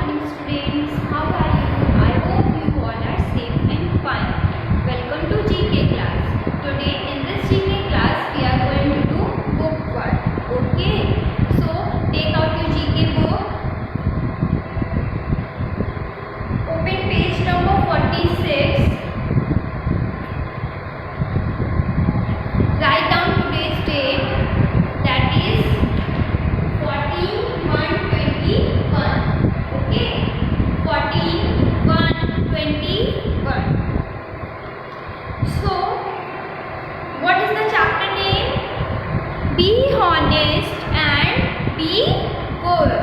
morning, students. How are you? I hope you all are safe and fine. Welcome to GK class. Today in this GK class we are going to do book 1. Okay. So take out your GK book. Open page number 46. Write down today's date. That is 14/1/21. Okay, 14/1/21. So, what is the chapter name? Be honest and be good.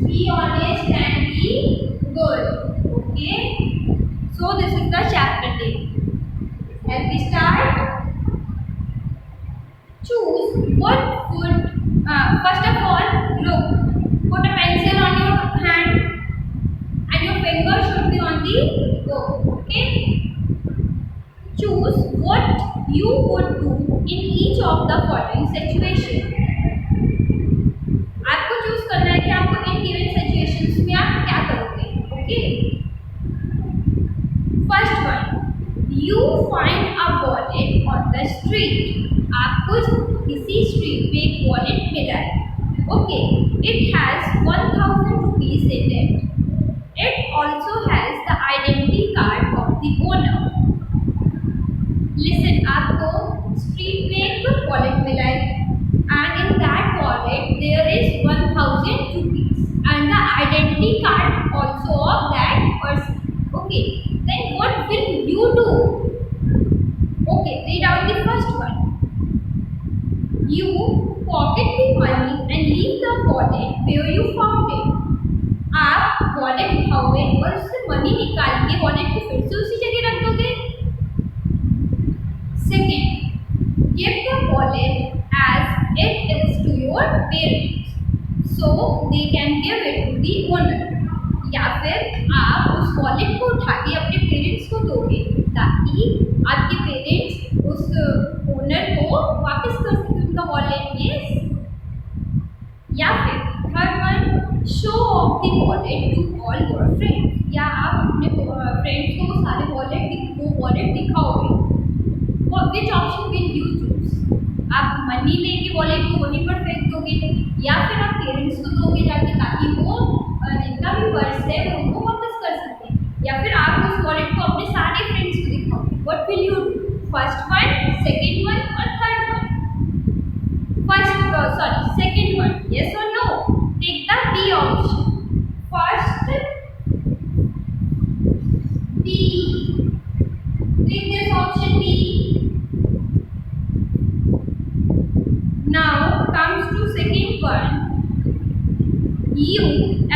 Be honest and be good. Okay. So this is the chapter name. Shall we start? Choose what food. First of all, look. Put a pencil on your hand, and your finger should be on the book. Okay. Choose what you would do in each of the following situation. आपको choose करना है कि आपको in given situations में आप क्या करोगे. Okay. First one, you find a wallet on the street. आपको किसी स्ट्रीट पे एक वॉलेट मिला है. Okay. It has 1000 rupees in it. It also has the identity card of the owner. Listen, आपको स्ट्रीट पे एक वॉलेट मिला है. And in that wallet there is 1000 rupees and the identity card also of that person. Okay, then what will you do? Okay, read out the first one. You pocket the money and leave the wallet where you found it. आप wallet उठाओगे और उससे money निकाल के wallet को फिर से उसी जगह रख दोगे. Second, give the wallet as it is to your parents, so they can give it to the owner. या फिर आप उस वॉलेट को उठा के अपने पेरेंट्स को दोगे ताकि आपके पेरेंट्स उस ओनर को वापस कर सकें उनका वॉलेट. यस. या फिर third one, show off the wallet to all your friends. या आप अपने फ्रेंड्स को सारे वॉलेट दिखाओगे. Which option will you choose? आप मनी लेके वॉलेट को वहीं पर फेंक दोगे या फिर आप पेरेंट्स को दोगे जाके ताकि वो जितना भी पर्स है वो उनको वापस कर सके, या फिर आप उस वॉलेट को अपने सारे फ्रेंड्स को दिखाओगे. What will you do? First one, second one और third one? Second one. Yes और no? Take the B option. First B. Take this option B. Now comes to second one. You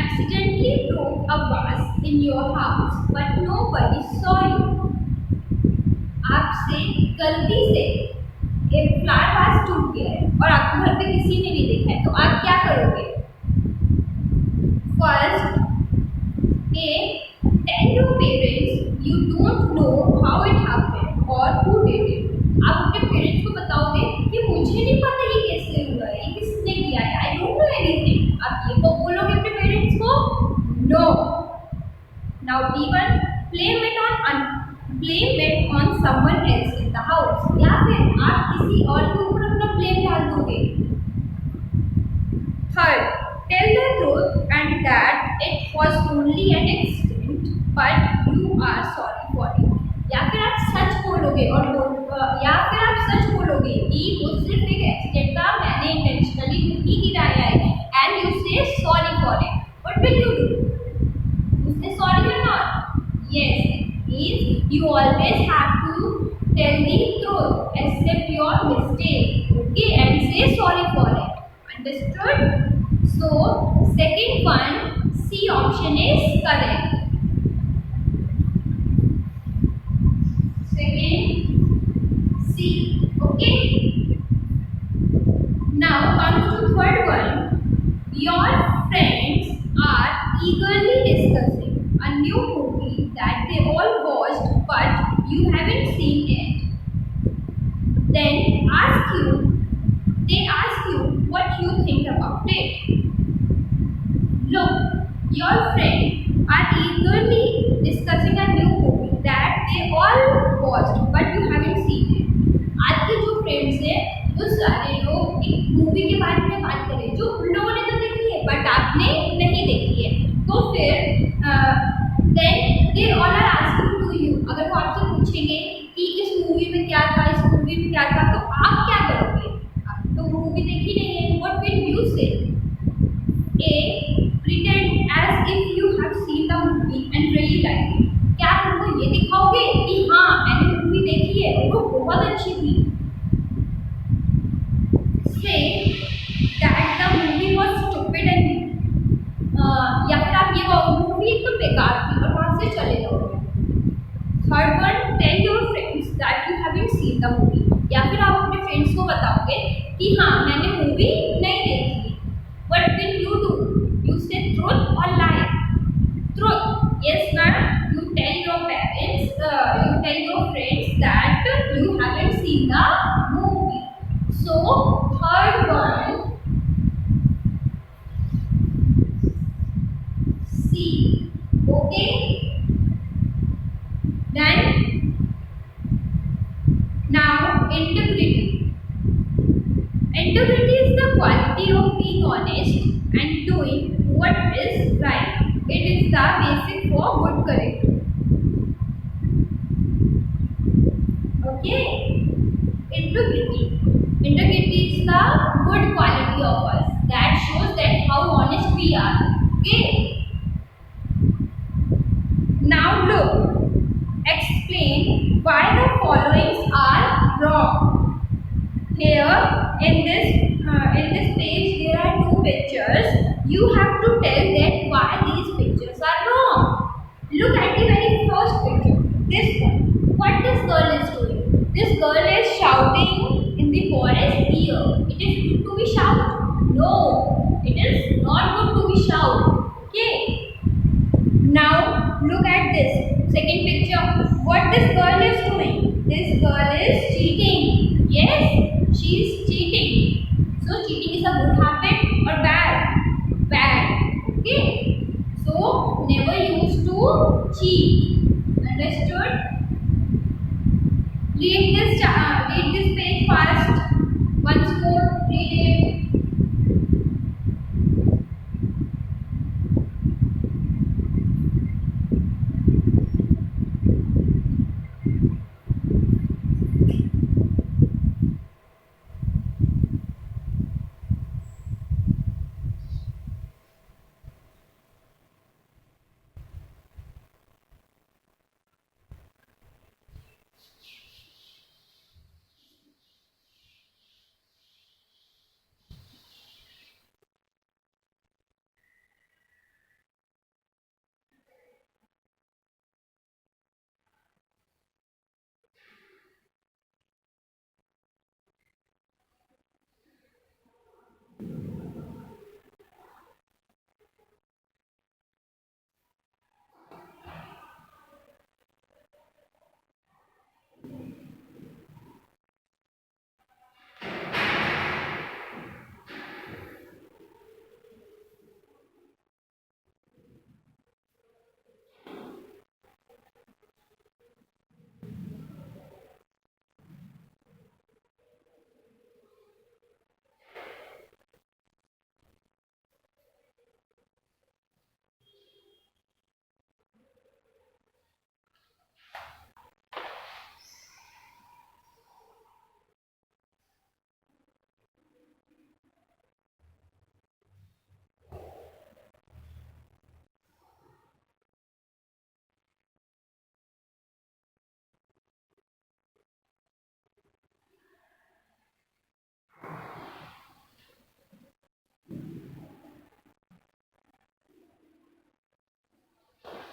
accidentally broke a vase in your house, but nobody saw you. आपसे गलती से एक flower vase टूट गया है और आपके घर पे किसी ने नहीं देखा है, तो आप क्या करोगे? First, a, tell your parents you don't know how it happened or who did it. आप अपने पेरेंट्स को बताओगे कि मुझे नहीं पता ये कैसे हुआ है, ये किसने किया है, आई डोंट नो एनीथिंग. आप ये तो बोलोगे अपने पेरेंट्स को? No. Now B1, blame it on someone else in the house. या फिर आप किसी और के ऊपर अपना ब्लेम डाल दोगे. Third, tell the truth and that it was only an accident but you are sorry for it. या फिर आप सच बोलोगे और कि वो सिर्फ एक एक्सीडेंट था, मैंने इंटेंशनली नहीं गिराया है, and you say sorry for it. What will you do? उसने सॉरी और not? Yes, means you always have to tell the truth, accept your mistake, okay, and say sorry for it. Understood? So second one, C option is correct. Second, C. Okay. Now comes to third one. Your friends are eagerly discussing a new movie that they all watched but you haven't seen it. Then they ask you what you think about it. Look, your friends are eagerly discussing a new movie that they all watched but you haven't seen it. आज के जो friends हैं वो सारे लोग एक movie के बारे में बात करें जो उन लोगों ने तो देखी है बट आपने नहीं देखी है तो फिर then they all are asking to you अगर वो आपसे पूछेंगे कि इस मूवी में क्या था इस मूवी में क्या था तो आप क्या करोगे आप तो मूवी देखी नहीं है व्हाट विल यू से ए pretend as if you have seen the movie and really liked it क्या तुम उनको ये दिखाओगे कि हाँ मैंने मूवी देखी है और वो बहुत अच्छी थी say that the movie was stupid and या फिर आप ये कहो मूवी एकदम बेकार थी और वहाँ से चले जाओगे third one tell your friends that you haven't seen the movie या फिर आप अपने फ्रेंड्स को बताओगे कि हाँ मैंने मूवी नहीं देखी what will you do you से ट्रुथ और लाई truth yes ma'am you tell your parents you tell your friends that you haven't seen the movie so third one C okay then now integrity is the quality of being honest and doing what is right it is the basic for good character okay integrity is the good quality of us that shows that how honest we are okay now look explain why the followings are wrong here in this page there are two pictures you have to tell that why these pictures are wrong look at the very first picture this one what this girl is doing this girl is shouting in the boy's ear it is good to be shout no it is not good to be shout okay now look at this second picture what this girl is doing this girl is cheating yes she is cheating so cheating is a good habit or bad okay so never use to cheat understood read this page fast once more read it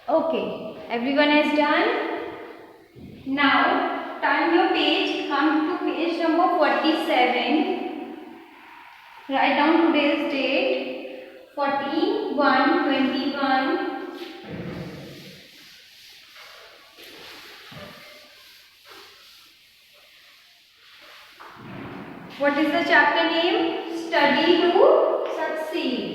Okay, everyone is done. Now turn your page, come to page number 47. Write down today's date 14/1/21. What is the chapter name? Study to succeed.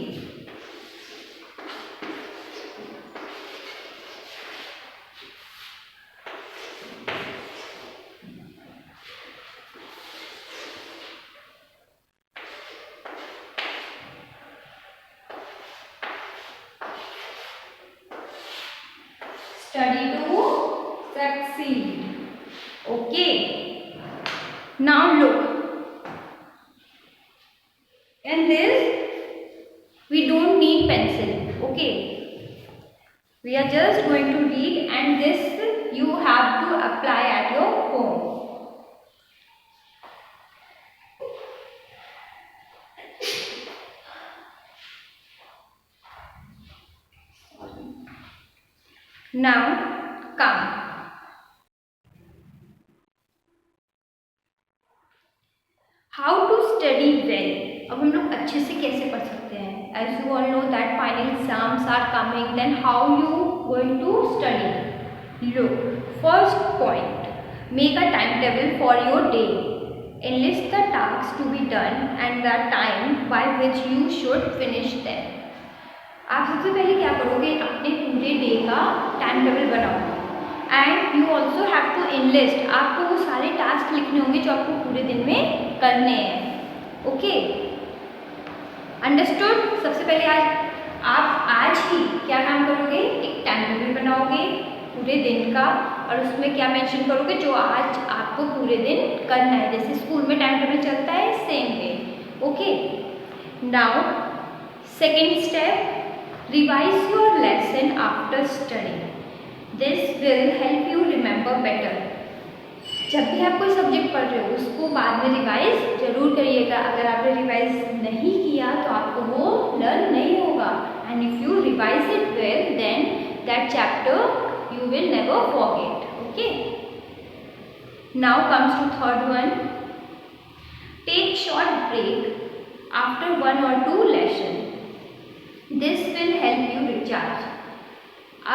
Study to succeed. Okay. Now look. In this, we don't need pencil. Okay. We are just going to read, and this you have to apply at your home. Now come. How to study well? अब हम लोग अच्छे से कैसे पढ़ सकते हैं? As you all know that final exams are coming, then how you going to study? Look, first point, make a timetable for your day. Enlist the tasks to be done and the time by which you should finish them. आप सबसे पहले क्या करोगे? अपने पूरे day का time table बनाओगे and you also have to enlist. आपको वो सारे टास्क लिखने होंगे जो आपको पूरे दिन में करने हैं. Okay, understood? सबसे पहले आज ही क्या काम करोगे? एक टाइम टेबल बनाओगे पूरे दिन का और उसमें क्या मेंशन करोगे जो आज आपको पूरे दिन करना है. जैसे स्कूल में टाइम टेबल चलता है, same way. Okay, now second step, revise your lesson after studying. This will help you remember better. जब भी आप कोई सब्जेक्ट पढ़ रहे हो उसको बाद में रिवाइज जरूर करिएगा. अगर आपने रिवाइज नहीं किया तो आपको वो लर्न नहीं होगा. And if you revise it well then that chapter you will never forget. Okay, now comes to third one. Take short break after 1 or 2 lesson. This will help you recharge.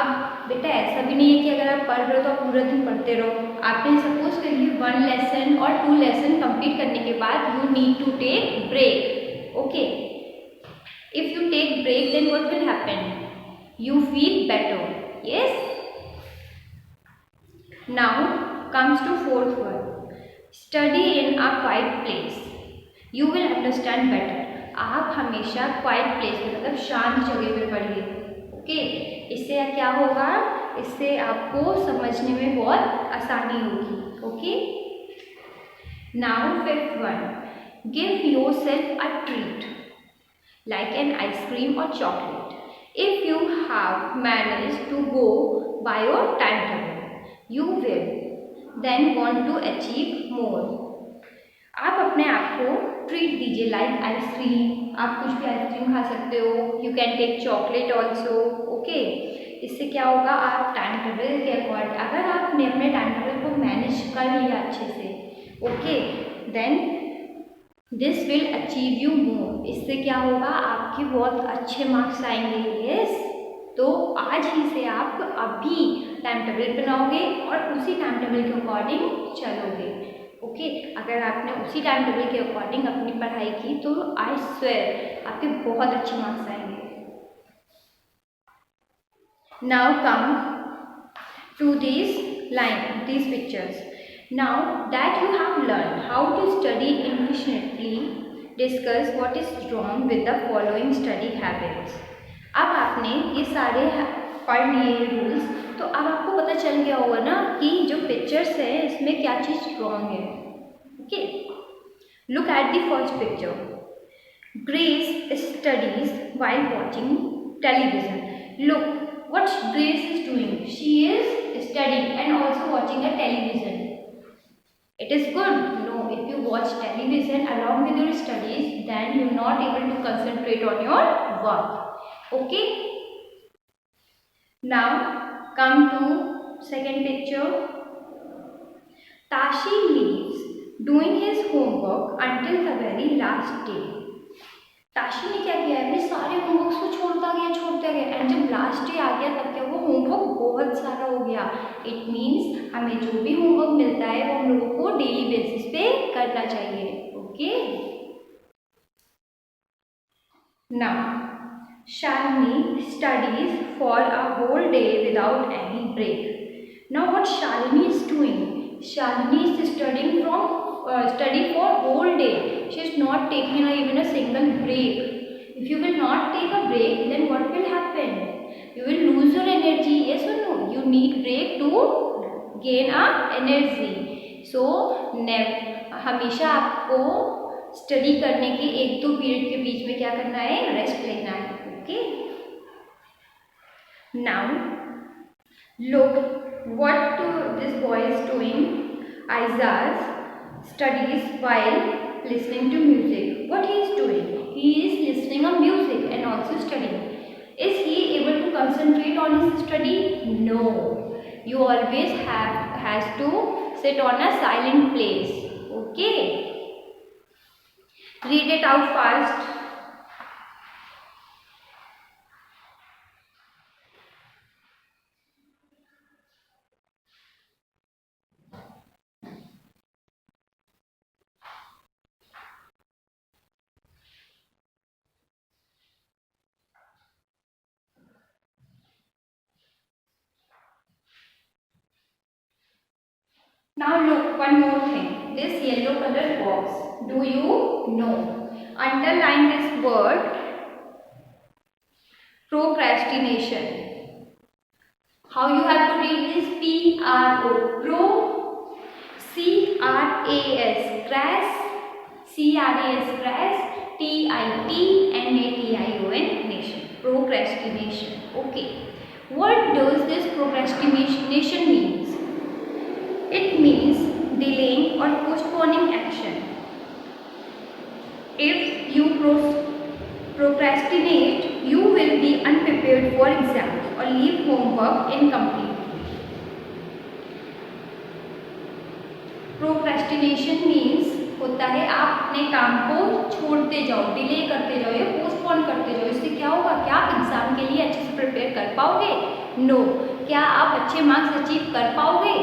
अब बेटा ऐसा भी नहीं है कि अगर आप पढ़ रहे हो तो आप पूरा दिन पढ़ते रहो. आपने सपोज करिए 1 लेसन और 2 लेसन कंप्लीट करने के बाद you need to take break. Okay, if you take break then what will happen? You feel better. Yes. Now comes to fourth one. Study in a quiet place. You will understand better. आप हमेशा quite place में मतलब शांत जगह पे पढ़िए. Okay, इससे क्या होगा? इससे आपको समझने में बहुत आसानी होगी. Okay, now fifth one, give yourself a treat like an ice cream और chocolate. If you have manage to go by your time table you will then want to achieve more. आप अपने आप को ट्रीट दीजिए लाइक आइसक्रीम. आप कुछ भी ice cream खा सकते हो. You can take chocolate also. Okay, इससे क्या होगा? आप टाइम टेबल के अकॉर्डिंग अगर आपने अपने टाइम टेबल को मैनेज कर लिया अच्छे से, okay, then this will achieve you more. इससे क्या होगा? आपके बहुत अच्छे मार्क्स आएंगे. यस, तो आज ही से आप अभी टाइम टेबल बनाओगे और उसी टाइम टेबल के अकॉर्डिंग चलोगे. ओके, अगर आपने उसी टाइम टेबल के अकॉर्डिंग अपनी पढ़ाई की तो आई स्वेयर आपके बहुत अच्छे मार्क्स आएंगे. Now come to these pictures. Now that you have learned how to study efficiently, discuss what is wrong with the following study habits. अब आपने ये सारे पढ़ लिए रूल्स तो अब आपको पता चल गया होगा ना कि जो पिक्चर्स है इसमें क्या चीज़ रॉन्ग है. Okay, look at the first picture. Grace studies while watching television. Look what Grace is doing. She is studying and also watching a television. It is good. No, if you watch television along with your studies, then you are not able to concentrate on your work. Okay. Now come to second picture. Tashi leaves doing his homework until the very last day. Tashi ने क्या किया, अपने सारे homeworks को छोड़ता गया and जब last day आ गया तब क्या, वो होमवर्क बहुत सारा हो गया. इट मीन्स हमें जो भी होमवर्क मिलता है वो हम लोगों को डेली बेसिस पे करना चाहिए. Okay. Now Shalini studies for a whole day without any break. Now what Shalini is doing? Shalini is study for whole day. She is not taking even a single break. If you will not take a break, then what will happen? You will lose your energy. Yes or no? You need break to gain a energy. So हमेशा आपको study करने के 1-2 period के बीच में क्या करना है, rest लेना है. Okay. Now look what this boy is doing. Aizaz studies while listening to music. What he is doing? He is listening to music and also studying. Is he able to concentrate on his study? No. You always has to sit on a silent place. Okay. Read it out fast. Now look, one more thing. This yellow color box. Do you know? Underline this word procrastination. How you have to read this? P-R-O. Pro. C-R-A-S. Crash. C-R-A-S. Crash. T-I-T-N-A-T-I-O-N. Nation. Procrastination. Okay. What does this procrastination means? It means delaying or postponing action. If you procrastinate, you will be unprepared for exams or leave homework incomplete. Procrastination means होता है आप अपने काम को छोड़ते जाओ, delay करते जाओ या पोस्टपोन करते जाओ. इससे क्या होगा, क्या आप एग्जाम के लिए अच्छे से प्रिपेयर कर पाओगे? नो. क्या आप अच्छे मार्क्स अचीव कर पाओगे?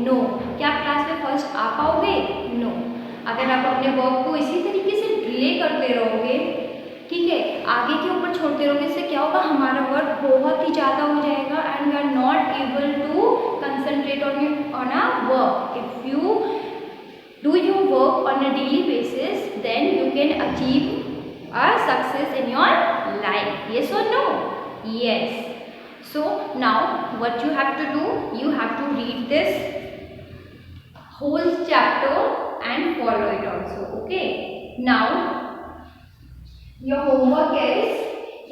नो. क्या आप क्लास में फर्स्ट आ पाओगे? नो. अगर आप अपने वर्क को इसी तरीके से डिले करते रहोगे, ठीक है, आगे के ऊपर छोड़ते रहोगे, इससे क्या होगा, हमारा वर्क बहुत ही ज़्यादा हो जाएगा and we are not able to concentrate on a work. If you do your work on a daily basis, then you can achieve a success in your life. Yes or no? Yes. So now what you have to do, you have to read this whole chapter and follow it also. Okay. Now your homework is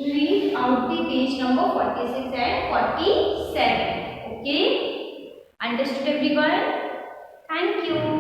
read out the page number 46 and 47. Okay. Understood everyone? Thank you.